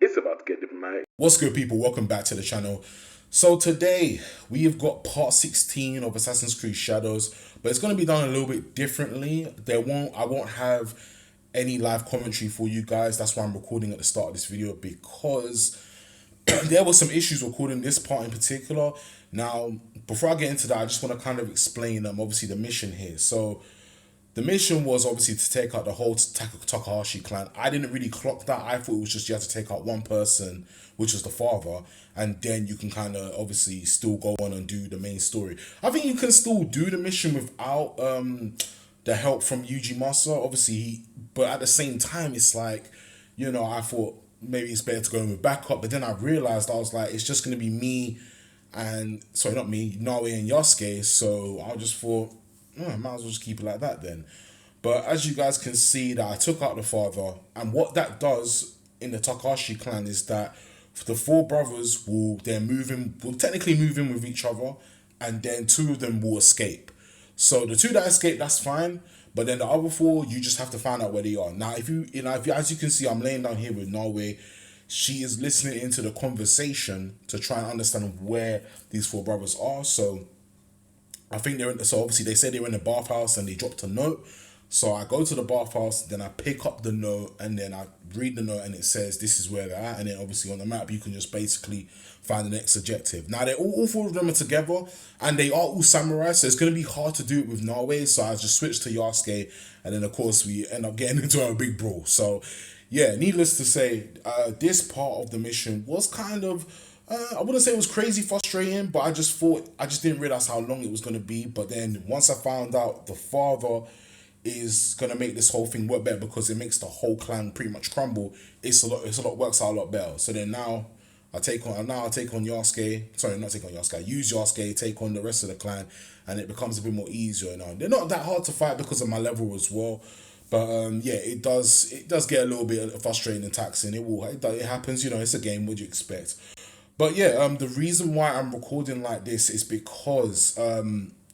It's about to get diplomatic. What's good, people? Welcome back to the channel. So today we have got part 16 of Assassin's Creed Shadows, but it's going to be done a little bit differently. I won't have any live commentary for you guys. That's why I'm recording at the start of this video, because there were some issues recording this part in particular. Now, before I get into that, I just want to kind of explain obviously the mission here. So the mission was obviously to take out the whole Takahashi clan. I didn't really clock that. I thought it was just you had to take out one person, which was the father, and then you can kind of obviously still go on and do the main story. I think you can still do the mission without the help from Yuji Masa, obviously, but at the same time, it's like, I thought maybe it's better to go in with backup, but then I realized, I was like, it's just going to be me and, sorry, not me, Nawe and Yasuke, so I just thought, I might as well just keep it like that then. But as you guys can see, that I took out the father, and what that does in the Takashi clan is that the four brothers will technically move in with each other, and then two of them will escape. So the two that escape, that's fine, but then the other four, you just have to find out where they are. Now, if as you can see, I'm laying down here with Norway. She is listening into the conversation to try and understand where these four brothers are. So I think so obviously they said they were in the bathhouse and they dropped a note. So I go to the bathhouse, then I pick up the note, and then I read the note, and it says this is where they're at. And then obviously on the map, you can just basically find the next objective. Now, all four of them are together, and they are all samurai, so it's going to be hard to do it with Norway. So I just switched to Yasuke, and then of course we end up getting into a big brawl. So yeah, needless to say, this part of the mission was kind of, I wouldn't say it was crazy frustrating, but I just didn't realize how long it was going to be. But then once I found out the father is going to make this whole thing work better, because it makes the whole clan pretty much crumble, works out a lot better. So then now I take on Yasuke, sorry, not take on Yasuke, I use Yasuke, take on the rest of the clan, and it becomes a bit more easier now. They're not that hard to fight because of my level as well. But yeah, it does get a little bit frustrating and taxing. It happens, it's a game, what do you expect? But yeah, the reason why I'm recording like this is because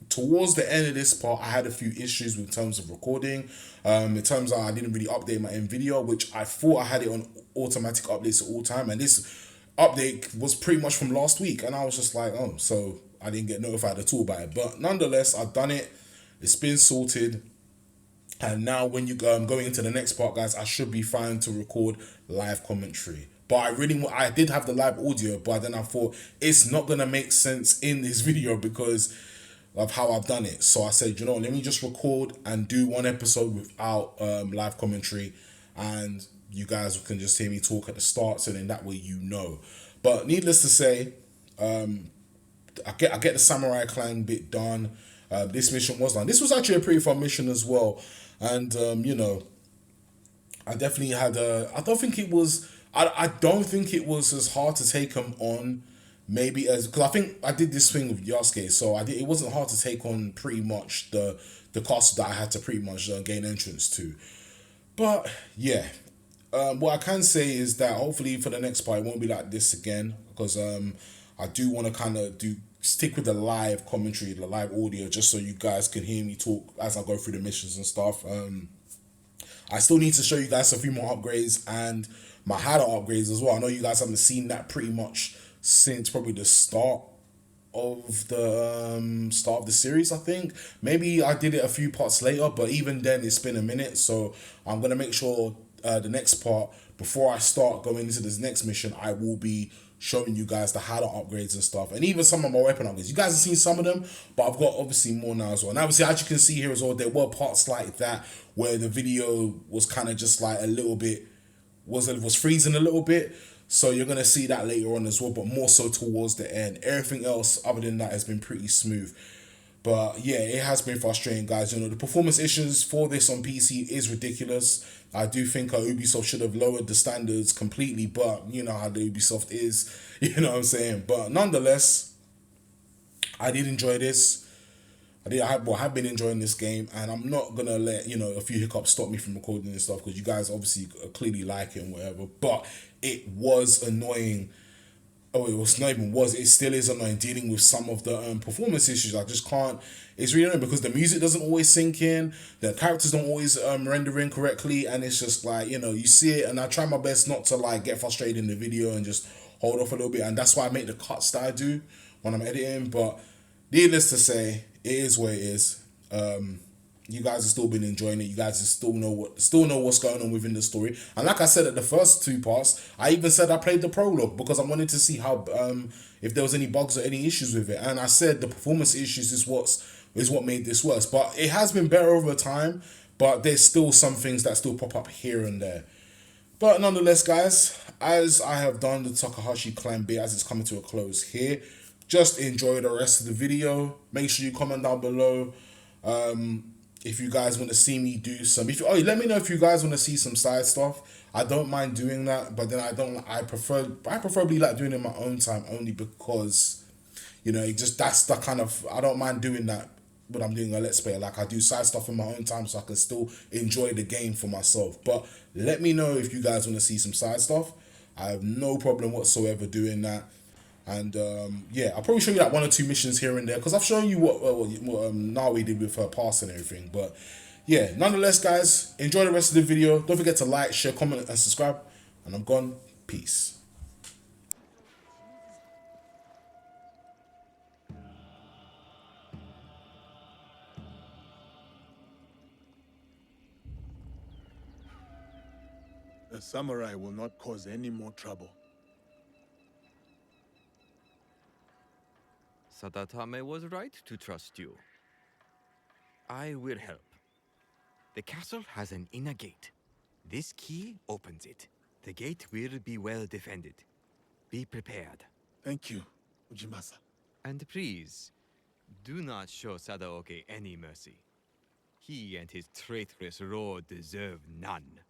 towards the end of this part, I had a few issues in terms of recording. It turns out I didn't really update my end video, which I thought I had it on automatic updates at all time, and this update was pretty much from last week, and I was just like, oh, so I didn't get notified at all by it. But nonetheless, I've done it. It's been sorted. And now when you going into the next part, guys, I should be fine to record live commentary. But I did have the live audio, but then I thought it's not going to make sense in this video because of how I've done it. So I said, let me just record and do one episode without live commentary, and you guys can just hear me talk at the start, so then that way But needless to say, I get the Samurai Clan bit done. This mission was done. This was actually a pretty fun mission as well. And, I definitely had I don't think it was as hard to take him on, maybe, because I think I did this thing with Yasuke, so it wasn't hard to take on pretty much the castle that I had to pretty much gain entrance to. But yeah, what I can say is that hopefully for the next part, it won't be like this again, because I do want to kind of stick with the live commentary, the live audio, just so you guys can hear me talk as I go through the missions and stuff. I still need to show you guys a few more upgrades and my hideout upgrades as well. I know you guys haven't seen that pretty much since probably the start of the series. I think maybe I did it a few parts later, but even then it's been a minute. So I'm gonna make sure the next part, before I start going into this next mission, I will be showing you guys the hideout upgrades and stuff, and even some of my weapon upgrades. You guys have seen some of them, but I've got obviously more now as well. And obviously, as you can see here as well, there were parts like that where the video was kind of just like a little bit, was freezing a little bit. So you're gonna see that later on as well, but more so towards the end. Everything else other than that has been pretty smooth. But yeah, it has been frustrating, guys. The performance issues for this on PC is ridiculous. I do think Ubisoft should have lowered the standards completely, but you know how the Ubisoft is, you know what I'm saying? But nonetheless, I did enjoy this. I have been enjoying this game, and I'm not gonna let a few hiccups stop me from recording this stuff, because you guys obviously clearly like it and whatever. But it was annoying Oh, it was not even was. It still is annoying dealing with some of the performance issues. I just can't. It's really annoying because the music doesn't always sink in. The characters don't always render in correctly, and it's just like you see it. And I try my best not to like get frustrated in the video and just hold off a little bit. And that's why I make the cuts that I do when I'm editing. But needless to say, it is what it is. You guys have still been enjoying it. You guys still know what's going on within the story. And like I said at the first two parts, I even said I played the prologue because I wanted to see how if there was any bugs or any issues with it. And I said the performance issues is what made this worse. But it has been better over time. But there's still some things that still pop up here and there. But nonetheless, guys, as I have done the Takahashi clan bit as it's coming to a close here, just enjoy the rest of the video. Make sure you comment down below. If you guys want to see me do some, let me know if you guys want to see some side stuff. I don't mind doing that, but then I preferably like doing it in my own time only because, that's the kind of, I don't mind doing that when I'm doing a let's play. Like I do side stuff in my own time so I can still enjoy the game for myself. But let me know if you guys want to see some side stuff. I have no problem whatsoever doing that. And I'll probably show you like one or two missions here and there because I've shown you what Nawi did with her pass and everything. But yeah, nonetheless, guys, enjoy the rest of the video. Don't forget to like, share, comment, and subscribe. And I'm gone. Peace. The samurai will not cause any more trouble. Sadatame was right to trust you. I will help. The castle has an inner gate. This key opens it. The gate will be well defended. Be prepared. Thank you, Ujimasa. And please, do not show Sadaoke any mercy. He and his traitorous lord deserve none.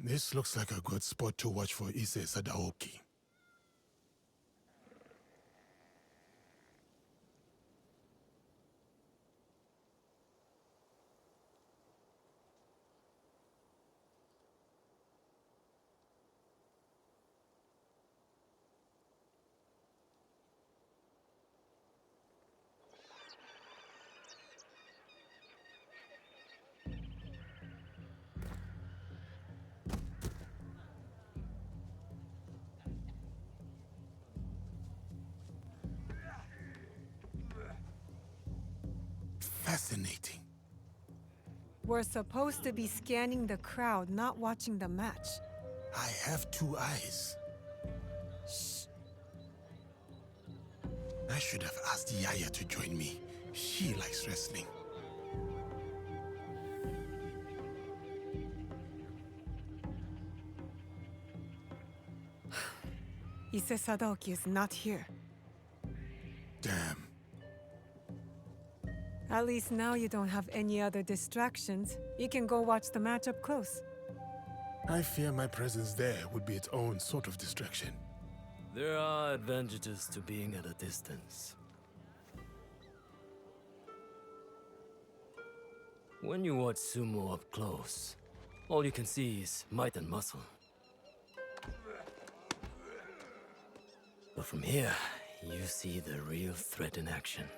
This looks like a good spot to watch for Ise Sadaoki. Fascinating. We're supposed to be scanning the crowd, not watching the match. I have two eyes. Shh. I should have asked Yaya to join me. She likes wrestling. Ise Sadaoki is not here. Damn. At least now you don't have any other distractions. You can go watch the match up close. I fear my presence there would be its own sort of distraction. There are advantages to being at a distance. When you watch sumo up close, all you can see is might and muscle. But from here, you see the real threat in action.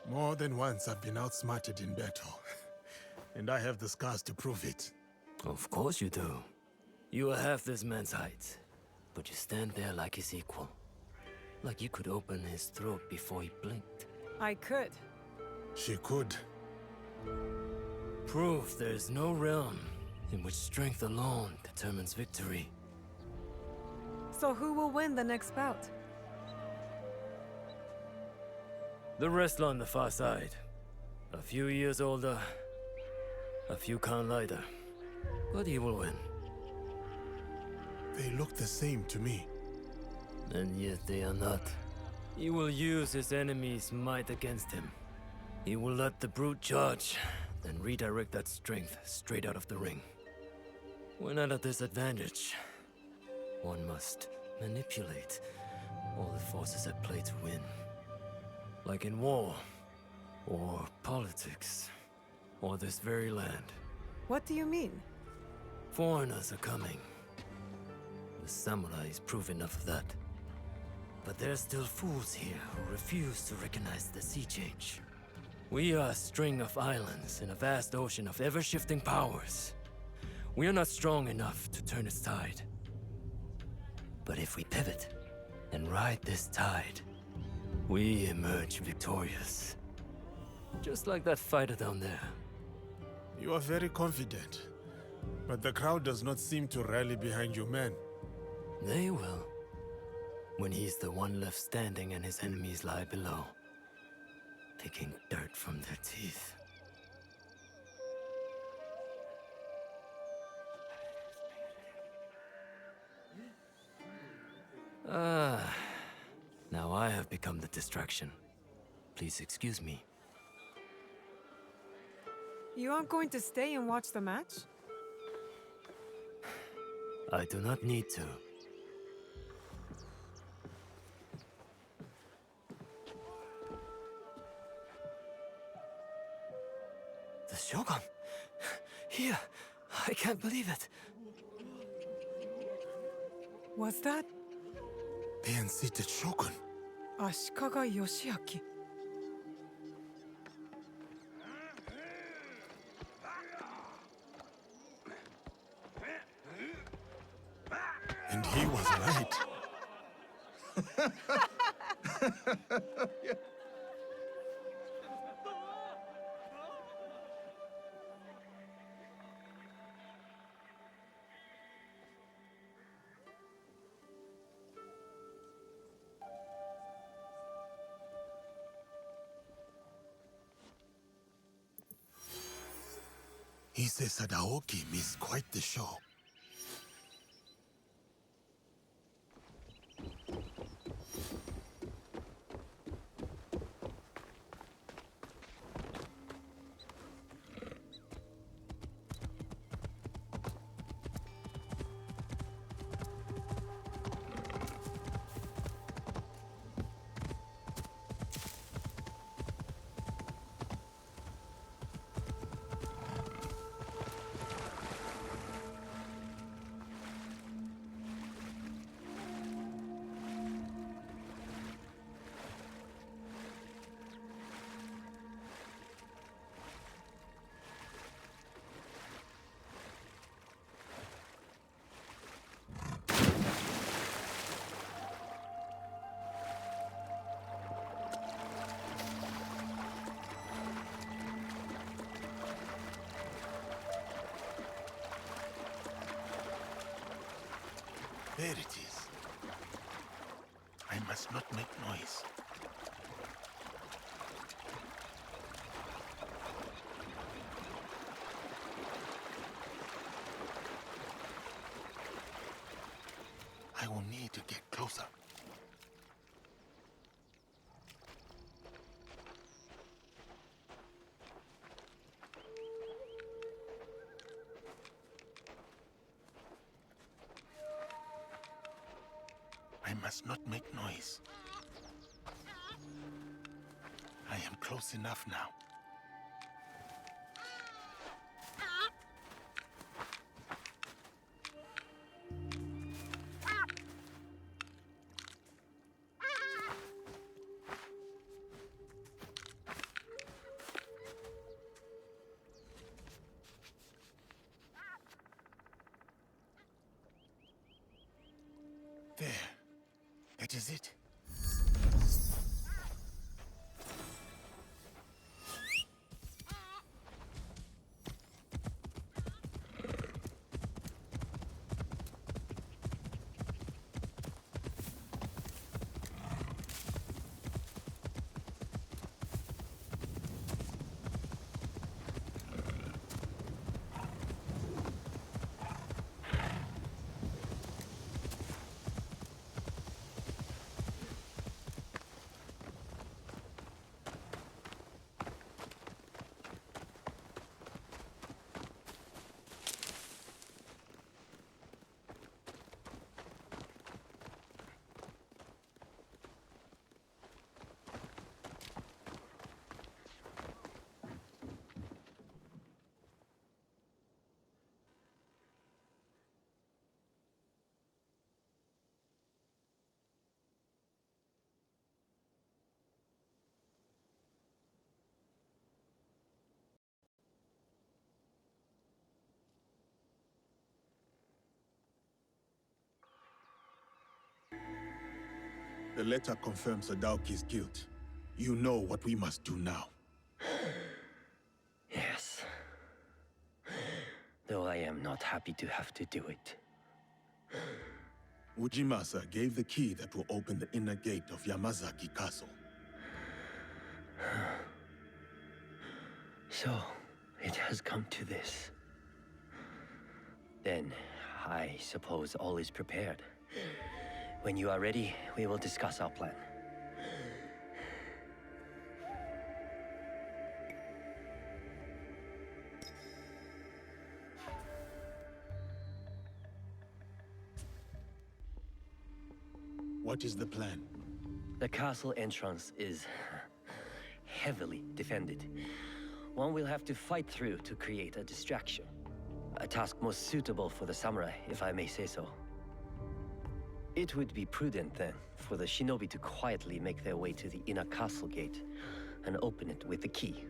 More than once I've been outsmarted in battle. And I have the scars to prove it. Of course you do. You are half this man's height, but you stand there like his equal. Like you could open his throat before he blinked. I could. She could. Proof there is no realm in which strength alone determines victory. So who will win the next bout? The wrestler on the far side. A few years older, a few count lighter. But he will win. They look the same to me. And yet they are not. He will use his enemy's might against him. He will let the brute charge, then redirect that strength straight out of the ring. When at a disadvantage, one must manipulate all the forces at play to win. Like in war, or politics, or this very land. What do you mean? Foreigners are coming. The samurais prove enough of that. But there's still fools here who refuse to recognize the sea change. We are a string of islands in a vast ocean of ever-shifting powers. We are not strong enough to turn its tide. But if we pivot and ride this tide, we emerge victorious. Just like that fighter down there. You are very confident. But the crowd does not seem to rally behind your man. They will. When he's the one left standing and his enemies lie below, picking dirt from their teeth. Now I have become the distraction. Please excuse me. You aren't going to stay and watch the match? I do not need to. The Shogun! Here! I can't believe it! Was that The unseated Shogun. Ashikaga Yoshiaki? And he was right. Ise Sadaoki missed quite the show. There it is. I must not make noise. I will need to get closer. I must not make noise. I am close enough now. There. That is it. The letter confirms Sadaoki's guilt. You know what we must do now. Yes. Though I am not happy to have to do it. Ujimasa gave the key that will open the inner gate of Yamazaki Castle. So, it has come to this. Then, I suppose all is prepared. When you are ready, we will discuss our plan. What is the plan? The castle entrance is heavily defended. One will have to fight through to create a distraction. A task most suitable for the samurai, if I may say so. It would be prudent then for the shinobi to quietly make their way to the inner castle gate and open it with the key.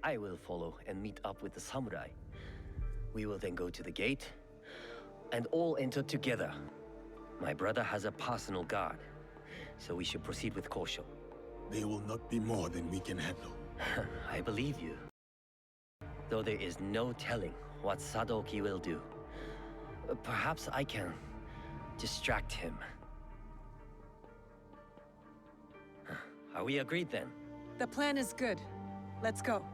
I will follow and meet up with the samurai. We will then go to the gate and all enter together. My brother has a personal guard, so we should proceed with caution. They will not be more than we can handle. I believe you. Though there is no telling what Sadoki will do. Perhaps I can distract him. Are we agreed then? The plan is good. Let's go.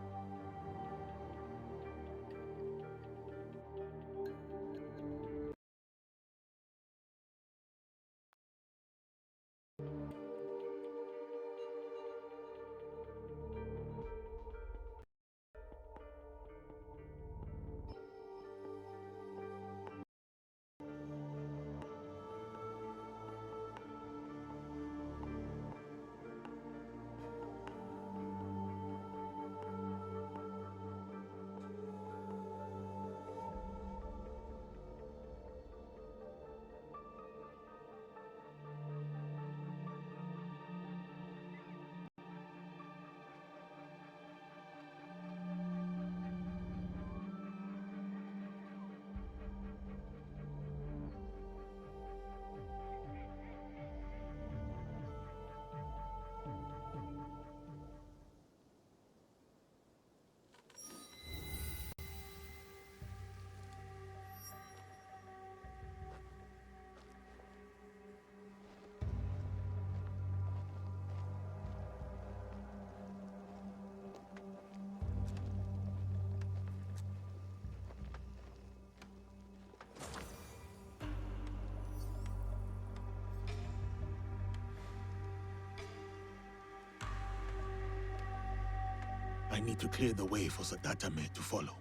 I need to clear the way for Sadatame to follow.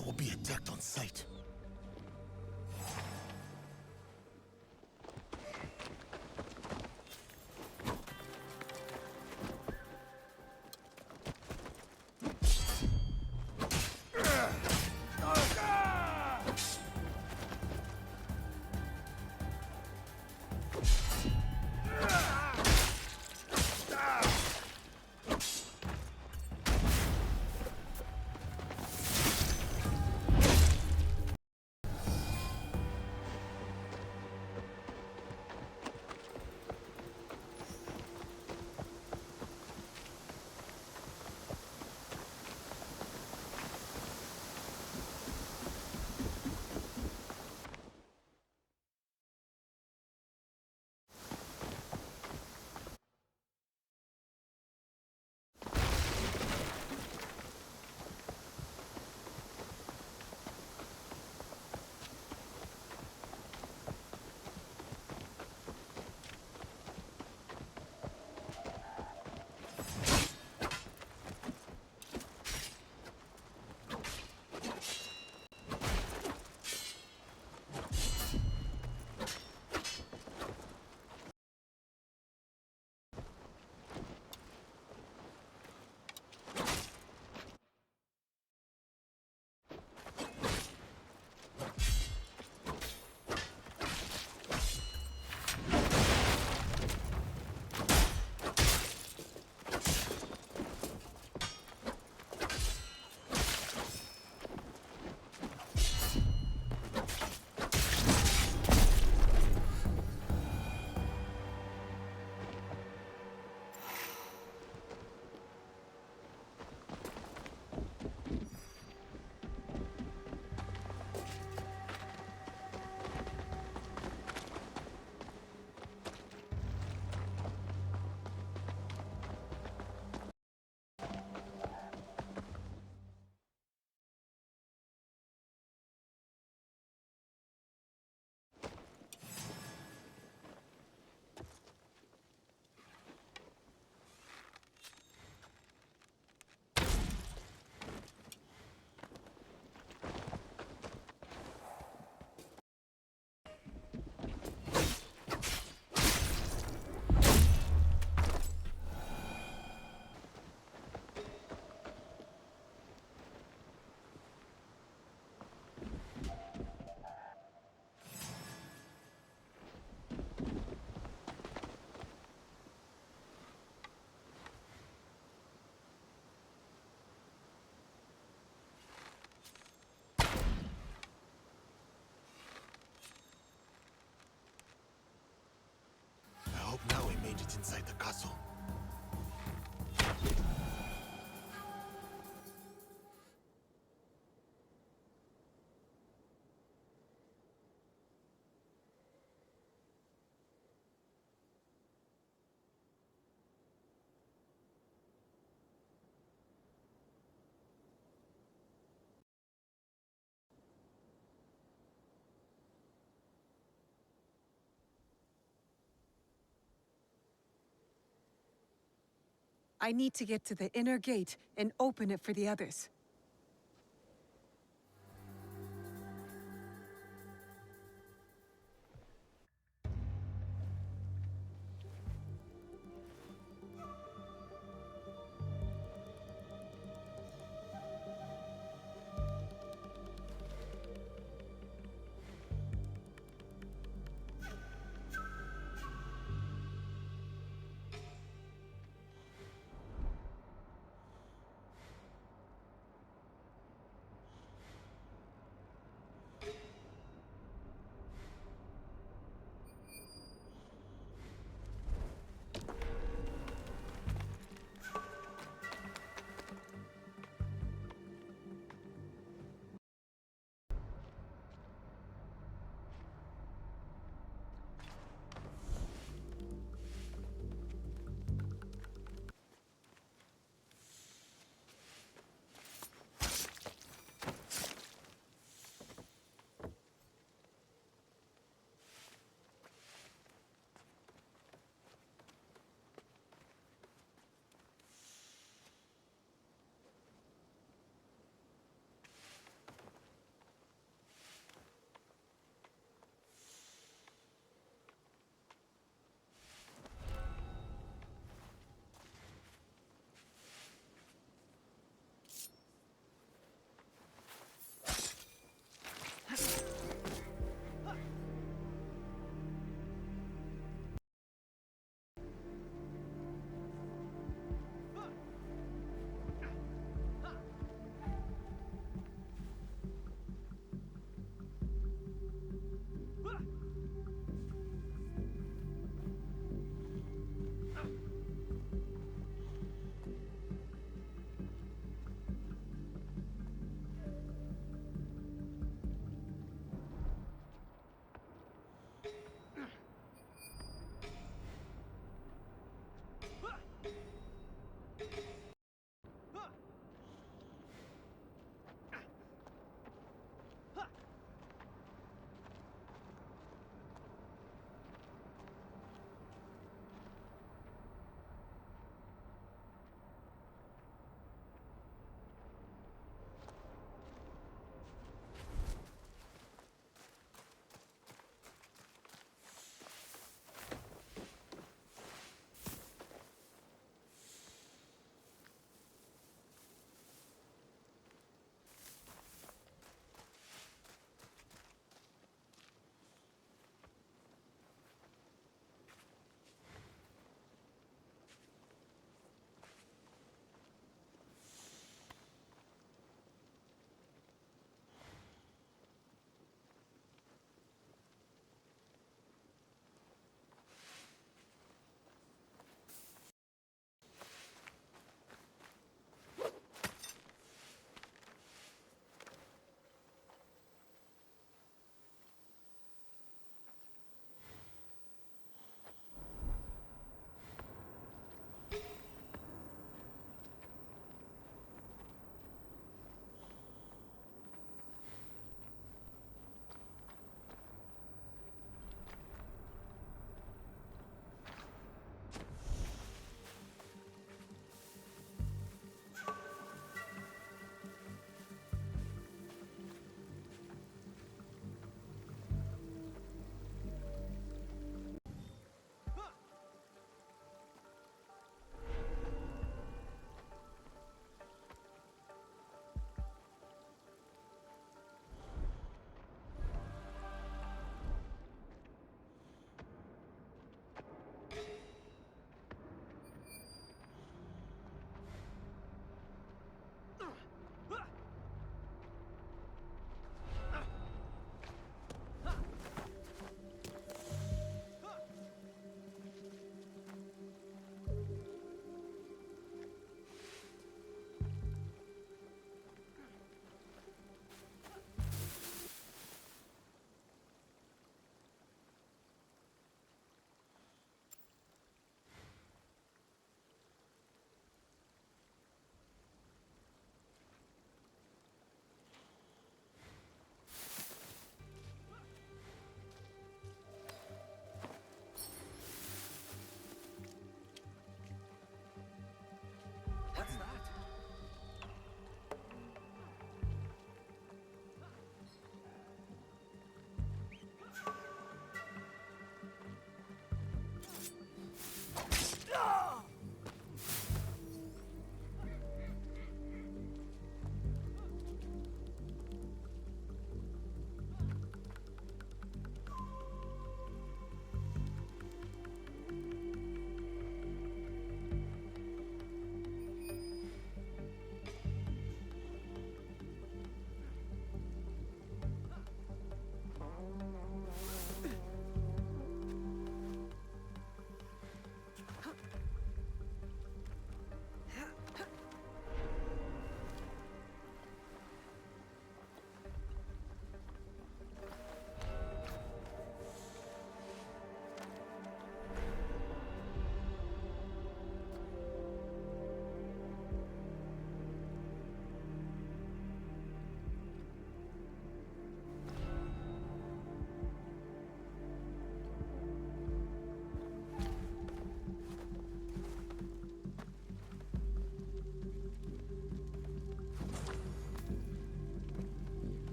I will be attacked on sight. castle. I need to get to the inner gate and open it for the others.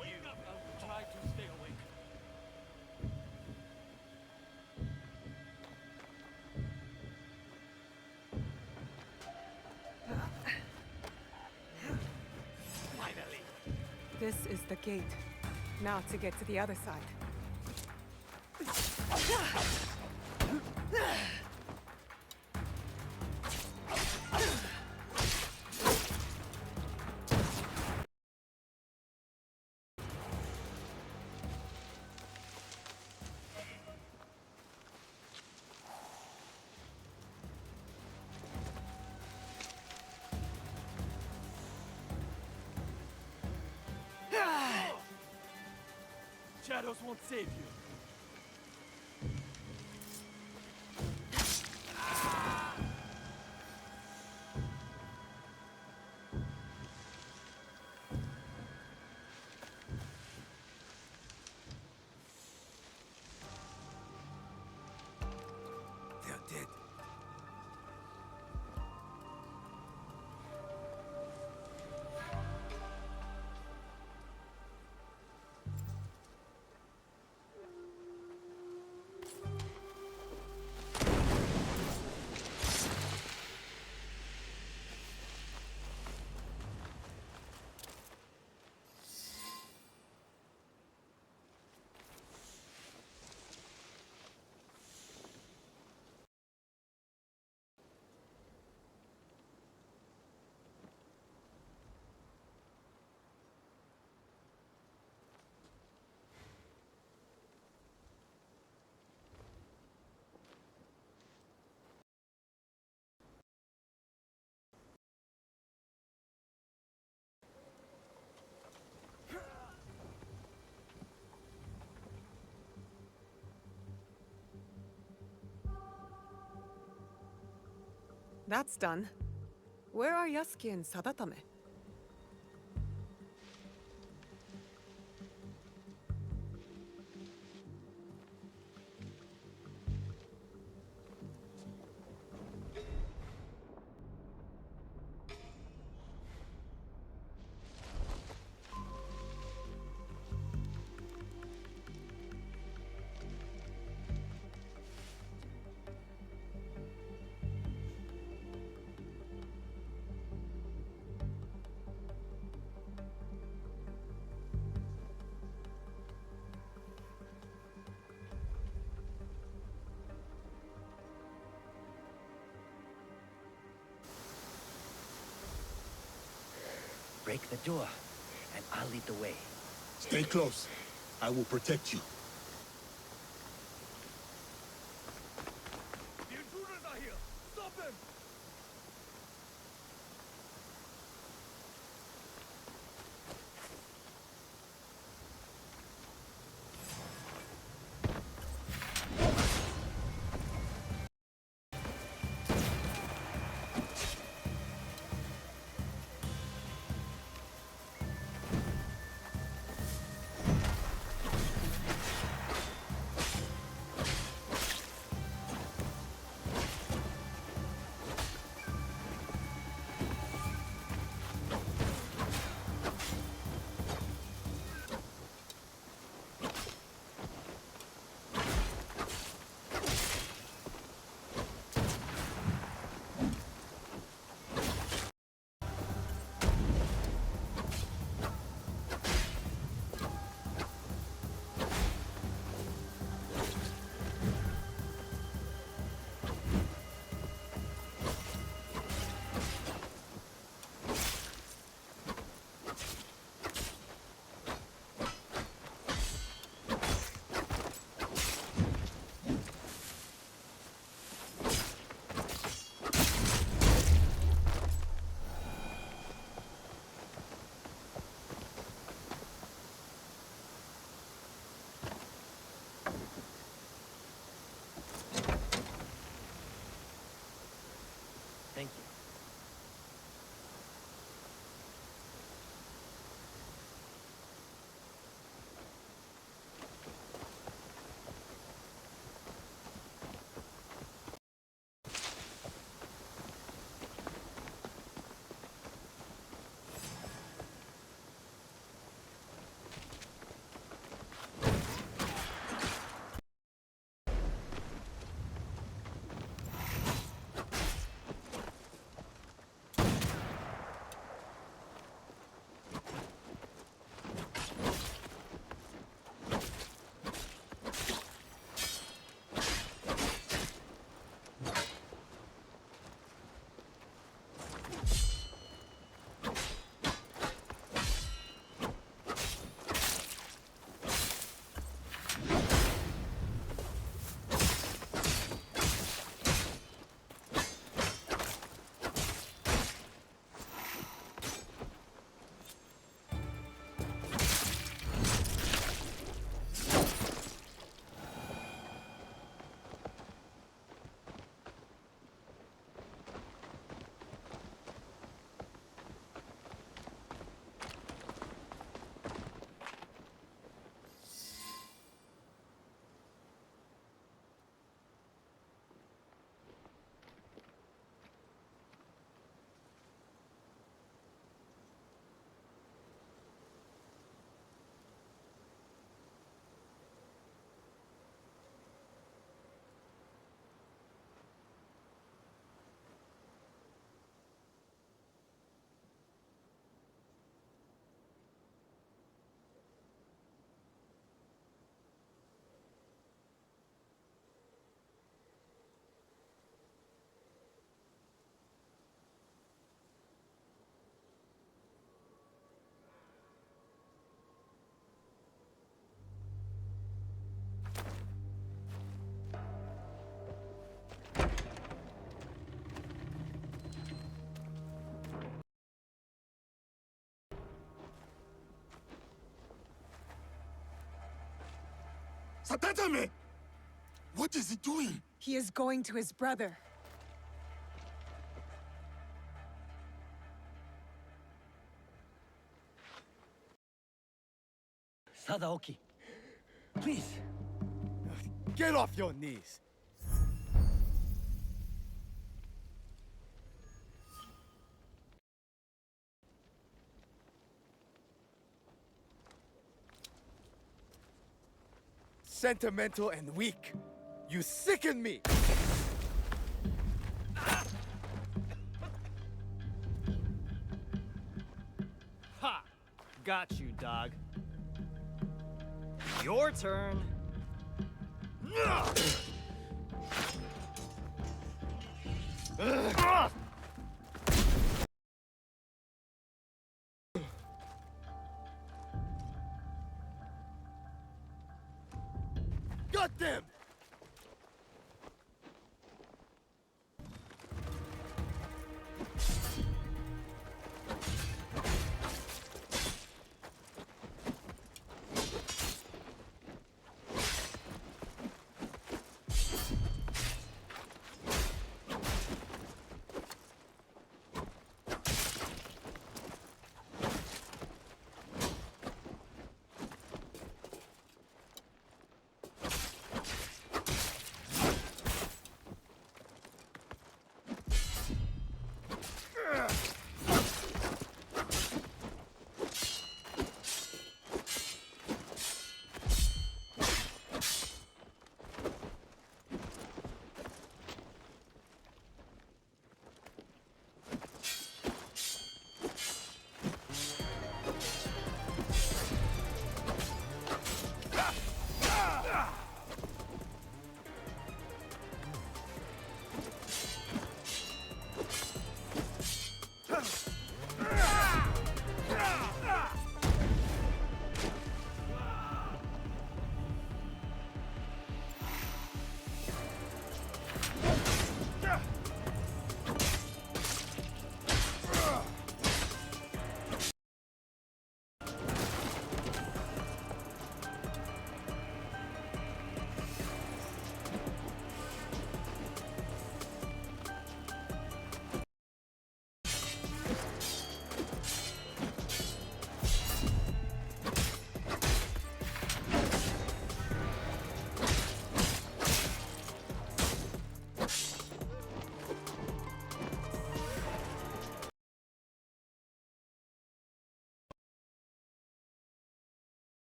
Wake up! I will try to stay awake. Finally! This is the gate. Now to get to the other side. Shadows won't save you. They're dead. That's done. Where are Yasuki and Sadatame? Break the door, and I'll lead the way. Stay close. I will protect you. The intruders are here! Stop them! Satatame! What is he doing? He is going to his brother. Sadaoki, please. Get off your knees! Sentimental and weak. You sicken me! Ha! Got you, dog. Your turn. Got them!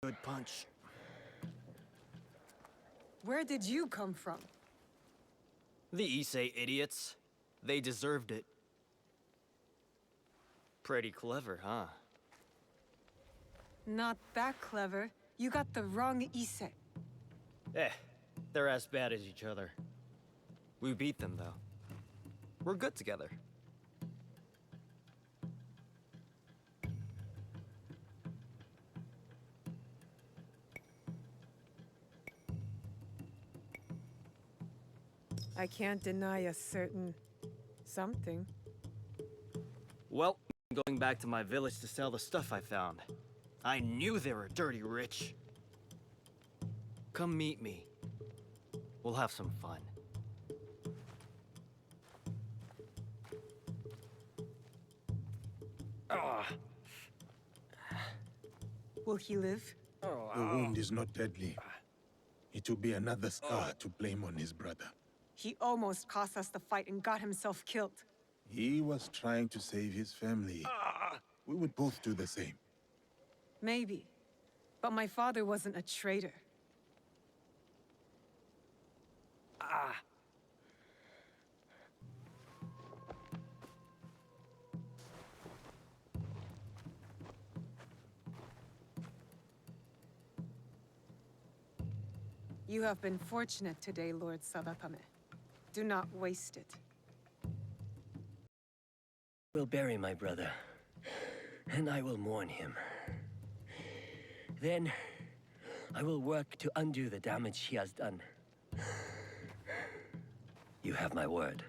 Good punch. Where did you come from? The Issei idiots. They deserved it. Pretty clever, huh? Not that clever. You got the wrong Issei. They're as bad as each other. We beat them, though. We're good together. I can't deny a certain... something. Well, I'm going back to my village to sell the stuff I found. I knew they were dirty rich. Come meet me. We'll have some fun. Will he live? The wound is not deadly. It will be another scar to blame on his brother. He almost cost us the fight and got himself killed. He was trying to save his family. We would both do the same. Maybe. But my father wasn't a traitor. You have been fortunate today, Lord Sabatame. Do not waste it. We'll bury my brother, and I will mourn him. Then, I will work to undo the damage he has done. You have my word.